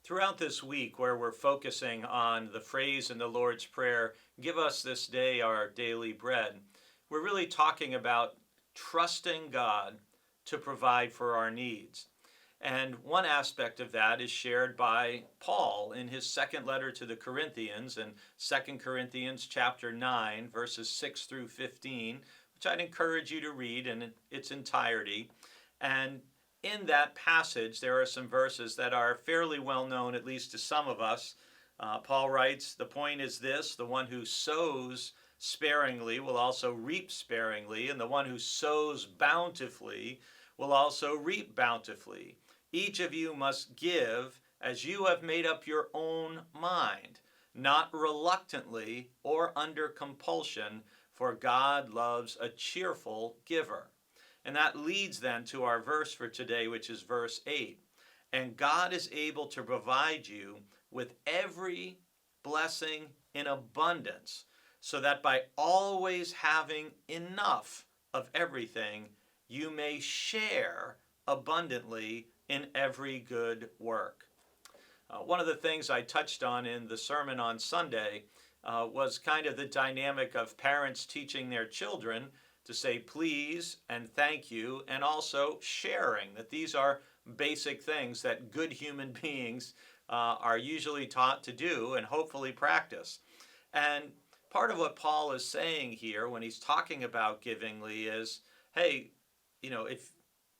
Throughout this week, where we're focusing on the phrase in the Lord's Prayer, give us this day our daily bread, we're really talking about trusting God to provide for our needs. And one aspect of that is shared by Paul in his second letter to the Corinthians in 2 Corinthians chapter 9, verses 6 through 15, which I'd encourage you to read in its entirety. And in that passage, there are some verses that are fairly well known, at least to some of us. Paul writes, "The point is this: the one who sows sparingly will also reap sparingly, and the one who sows bountifully will also reap bountifully. Each of you must give as you have made up your own mind, not reluctantly or under compulsion, for God loves a cheerful giver." And that leads then to our verse for today, which is verse 8. "And God is able to provide you with every blessing in abundance, so that by always having enough of everything, you may share abundantly in every good work." One of the things I touched on in the sermon on Sunday was kind of the dynamic of parents teaching their children to say please and thank you, and also sharing, that these are basic things that good human beings are usually taught to do and hopefully practice. And part of what Paul is saying here when he's talking about givingly is, hey, if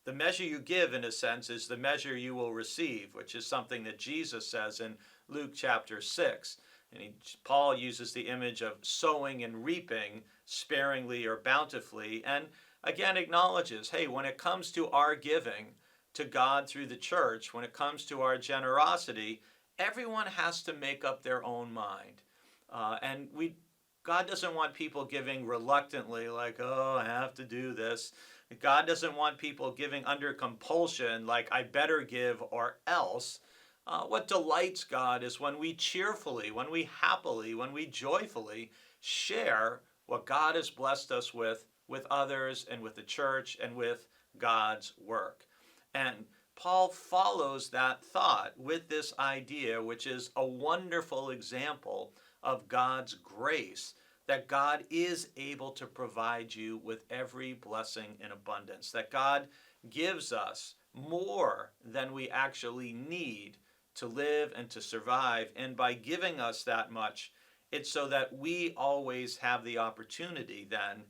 the measure you give, in a sense, is the measure you will receive, which is something that Jesus says in Luke chapter 6. And Paul uses the image of sowing and reaping sparingly or bountifully, and again acknowledges, hey, when it comes to our giving to God through the church, when it comes to our generosity, everyone has to make up their own mind. God doesn't want people giving reluctantly, like, oh, I have to do this. God doesn't want people giving under compulsion, like, I better give or else. What delights God is when we cheerfully, when we happily, when we joyfully share what God has blessed us with others and with the church and with God's work. And Paul follows that thought with this idea, which is a wonderful example of God's grace, that God is able to provide you with every blessing in abundance, that God gives us more than we actually need to live and to survive. And by giving us that much, it's so that we always have the opportunity then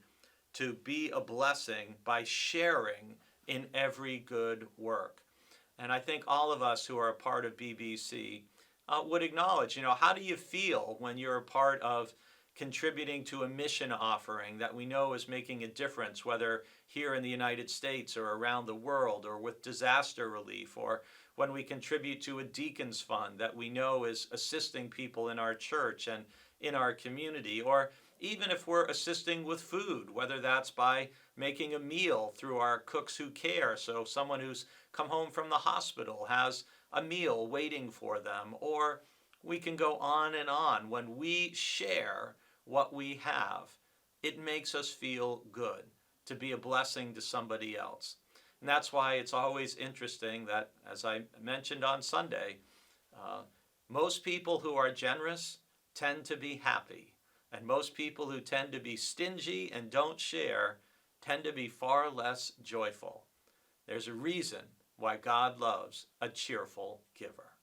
to be a blessing by sharing in every good work. And I think all of us who are a part of BBC would acknowledge, how do you feel when you're a part of contributing to a mission offering that we know is making a difference, whether here in the United States or around the world, or with disaster relief, or when we contribute to a deacons fund that we know is assisting people in our church and in our community, or even if we're assisting with food, whether that's by making a meal through our Cooks Who Care, so someone who's come home from the hospital has a meal waiting for them, or we can go on and on. When we share what we have, it makes us feel good to be a blessing to somebody else. And that's why it's always interesting that, as I mentioned on Sunday, most people who are generous tend to be happy. And most people who tend to be stingy and don't share tend to be far less joyful. There's a reason why God loves a cheerful giver.